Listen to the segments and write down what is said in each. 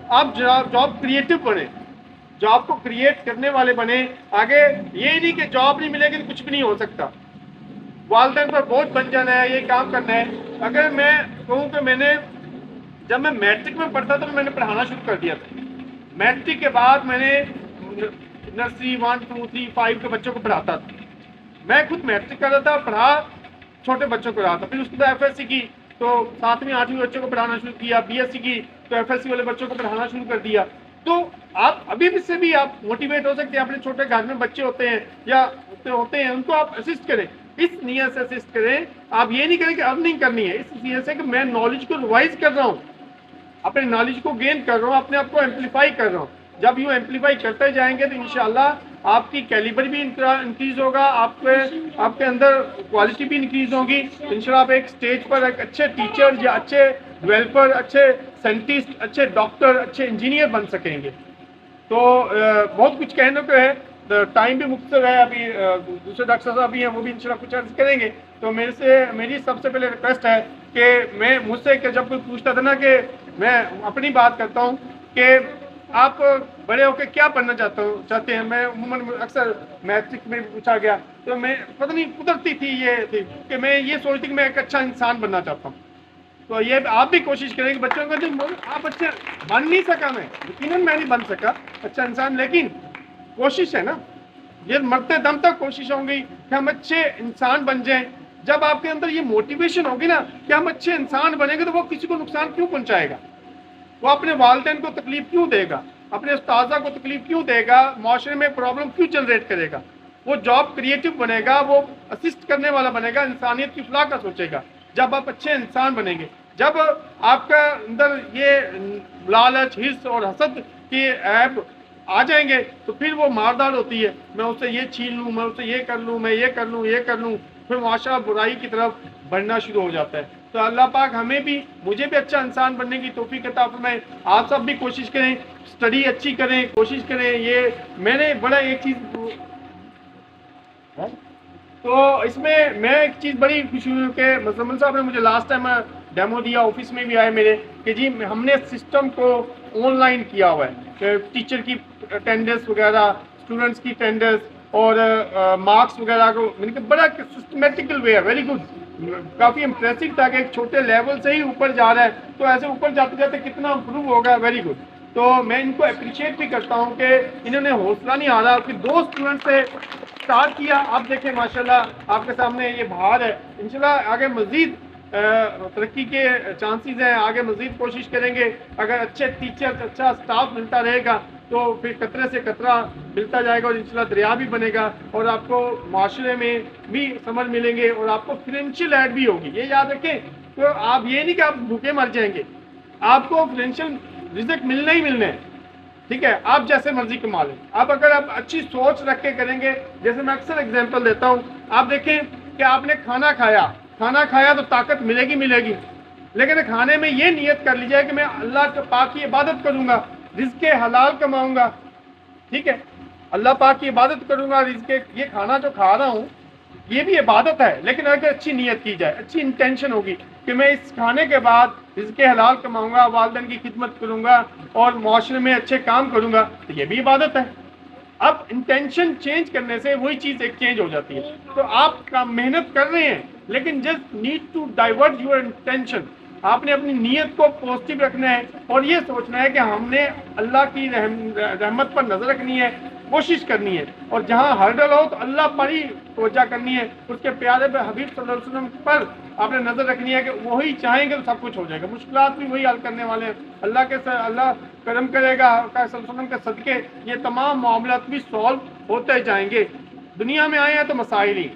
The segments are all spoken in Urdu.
آپ جاب کریٹو بنے، جاب کو کریٹ کرنے والے بنے. آگے یہ نہیں کہ جاب نہیں ملے گی تو کچھ بھی نہیں ہو سکتا، والدین پر بوجھ بن جانا ہے، یہ کام کرنا ہے. اگر میں کہوں کہ جب میں میٹرک میں پڑھتا تھا تو میں نے پڑھانا شروع کر دیا تھا. میٹرک کے بعد میں نے نرسری 1 2 3 5 کے بچوں کو پڑھاتا تھا. میں خود میٹرک کر رہا تھا، پڑھا چھوٹے بچوں کو رہا تھا. پھر اس کے بعد ایف ایس سی کی تو 7ویں 8ویں بچوں کو پڑھانا شروع کیا. بی ایس سی کی تو ایف ایس سی والے بچوں کو پڑھانا شروع کر دیا. تو آپ ابھی بھی سے بھی آپ موٹیویٹ ہو سکتے ہیں. اپنے چھوٹے گھر میں بچے ہوتے ہیں یا ہوتے ہیں، ان کو آپ اسسٹ کریں، اس نیت سے اسسٹ کریں. آپ یہ نہیں کریں کہ ارننگ کرنی ہے، اس نیت سے کہ میں نالج کو ریوائز کر رہا ہوں، اپنے نالج کو گین کر رہا ہوں، اپنے آپ کو ایمپلیفائی کر رہا ہوں. جب یوں ایمپلیفائی کرتے جائیں گے تو انشاءاللہ آپ کی کیلیبر بھی انکریز ہوگا، آپ کے اندر کوالٹی بھی انکریز ہوگی. انشاءاللہ آپ ایک سٹیج پر ایک اچھے ٹیچر یا اچھے ڈیولپر، اچھے سائنٹسٹ، اچھے ڈاکٹر، اچھے انجینئر بن سکیں گے. تو بہت کچھ کہنے کو ہے، ٹائم بھی مختصر ہے. ابھی دوسرے ڈاکٹر صاحب بھی ہیں، وہ بھی انشاءاللہ کچھ عرض کریں گے. تو میری سب سے پہلے ریکویسٹ ہے کہ مجھ سے جب کوئی پوچھتا تھا نا کہ میں اپنی بات کرتا ہوں کہ آپ بڑے ہو کے کیا بننا چاہتے ہیں، میں عموماً اکثر میٹرک میں پوچھا گیا تو میں پتہ نہیں قدرتی تھی یہ تھی کہ میں یہ سوچتی کہ میں ایک اچھا انسان بننا چاہتا ہوں. تو یہ آپ بھی کوشش کریں کہ بچوں کو آپ اچھے بن نہیں سکا، میں یقیناً میں نہیں بن سکا اچھا انسان، لیکن کوشش ہے نا، یہ مرتے دم تک کوشش ہوں گی کہ ہم اچھے انسان بن جائیں. جب آپ کے اندر یہ موٹیویشن ہوگی نا کہ ہم اچھے انسان بنیں گے تو وہ کسی کو نقصان کیوں پہنچائے گا، وہ اپنے والدین کو تکلیف کیوں دے گا، اپنے استاذہ کو تکلیف کیوں دے گا، معاشرے میں پرابلم کیوں جنریٹ کرے گا. وہ جاب کریٹو بنے گا، وہ اسسٹ کرنے والا بنے گا، انسانیت کی فلاح کا سوچے گا. جب آپ اچھے انسان بنیں گے، جب آپ کا اندر یہ لالچ، حرص اور حسد کی عیب آ جائیں گے تو پھر وہ ماردار ہوتی ہے. میں اسے یہ چھین لوں، میں اسے یہ کر لوں، میں یہ کر لوں، یہ کر لوں، پھر معاشرہ برائی کی طرف بڑھنا شروع ہو جاتا ہے. تو اللہ پاک ہمیں بھی، مجھے بھی اچھا انسان بننے کی توفیق عطا فرمائے. آپ سب بھی کوشش کریں، اسٹڈی اچھی کریں، کوشش کریں. یہ میں نے بڑا ایک چیز، تو اس میں ایک چیز بڑی خوشی ہوئی کہ مزمل صاحب نے مجھے لاسٹ ٹائم ڈیمو دیا، آفس میں بھی آئے میرے، کہ جی ہم نے سسٹم کو آن لائن کیا ہوا ہے، ٹیچر کی اٹینڈنس وغیرہ، اسٹوڈنٹس کی اٹینڈنس اور مارکس وغیرہ کو میں نے کہا بڑا سسٹمیٹیکل وے ہے، ویری گڈ، کافی امپریسو تھا کہ ایک چھوٹے لیول سے ہی اوپر جا رہا ہے. تو ایسے اوپر جاتے جاتے کتنا امپروو ہوگا، ویری گڈ. تو میں ان کو اپریشیٹ بھی کرتا ہوں کہ انہوں نے حوصلہ نہیں ہارا، کہ 2 اسٹوڈنٹ سے اسٹارٹ کیا. آپ دیکھیں ماشاءاللہ آپ کے سامنے یہ بہار ہے. انشاءاللہ آگے مزید ترقی کے چانسز ہیں، آگے مزید کوشش کریں گے. اگر اچھے ٹیچر، اچھا سٹاف ملتا رہے گا تو پھر قطرے سے قطرہ ملتا جائے گا اور انشاءاللہ دریا بھی بنے گا، اور آپ کو معاشرے میں بھی سمجھ ملیں گے اور آپ کو فائنینشیل ایڈ بھی ہوگی. یہ یاد رکھیں. تو آپ یہ نہیں کہ آپ بھوکے مر جائیں گے، آپ کو فائنینشیل رزق ملنا ہی ملنا ہے. ٹھیک ہے، آپ جیسے مرضی کما لیں. اگر آپ اچھی سوچ رکھ کے کریں گے، جیسے میں اکثر اگزامپل دیتا ہوں، آپ دیکھیں کہ آپ نے کھانا کھایا تو طاقت ملے گی، لیکن کھانے میں یہ نیت کر لیجئے کہ میں اللہ کے پاک کی عبادت کروں گا، رزق حلال کماؤں گا. ٹھیک ہے، اللہ پاک کی عبادت کروں گا، رزق، یہ کھانا جو کھا رہا ہوں یہ بھی عبادت ہے، لیکن اگر اچھی نیت کی جائے، اچھی انٹینشن ہوگی کہ میں اس کھانے کے بعد رزق حلال کماؤں گا، والدین کی خدمت کروں گا اور معاشرے میں اچھے کام کروں گا، تو یہ بھی عبادت ہے. اب انٹینشن چینج کرنے سے وہی چیز ایک چینج ہو جاتی ہے. تو آپ محنت کر رہے ہیں، لیکن just need to divert your attention. آپ نے اپنی نیت کو پازیٹیو رکھنا ہے اور یہ سوچنا ہے کہ ہم نے اللہ کی رحمت پر نظر رکھنی ہے، کوشش کرنی ہے، اور جہاں ہرڈل ہو تو اللہ پر ہی توجہ کرنی ہے. اس کے پیارے حبیب صلی اللہ علیہ وسلم پر آپ نے نظر رکھنی ہے کہ وہی چاہیں گے تو سب کچھ ہو جائے گا. مشکلات بھی وہی حل کرنے والے ہیں. اللہ کرم کرے گا، صلی اللہ علیہ وسلم کے صدقے یہ تمام معاملات بھی سالو ہوتے جائیں گے. دنیا میں آئے ہیں تو مسائل ہی،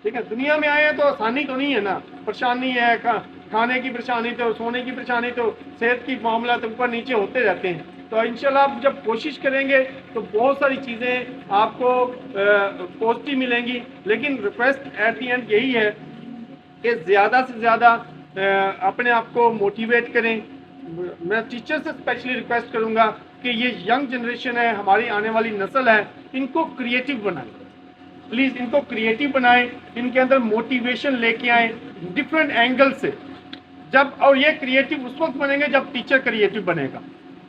ٹھیک ہے، دنیا میں آئے ہیں تو آسانی تو نہیں ہے نا، پریشانی ہے، کھانے کی پریشانی تو، سونے کی پریشانی تو، صحت کی معاملات اوپر نیچے ہوتے رہتے ہیں. تو انشاءاللہ آپ جب کوشش کریں گے تو بہت ساری چیزیں آپ کو پازیٹیو ملیں گی. لیکن ریکویسٹ ایٹ دی اینڈ یہی ہے کہ زیادہ سے زیادہ اپنے آپ کو موٹیویٹ کریں. میں ٹیچر سے اسپیشلی ریکویسٹ کروں گا کہ یہ ینگ جنریشن ہے، ہماری آنے والی نسل ہے، ان کو کریٹو بنائیں. پلیز ان کو کریٹو بنائیں، ان کے اندر موٹیویشن لے کے آئیں ڈفرینٹ اینگل سے. اور یہ کریٹو اس وقت بنیں گے جب ٹیچر کریٹو بنے گا.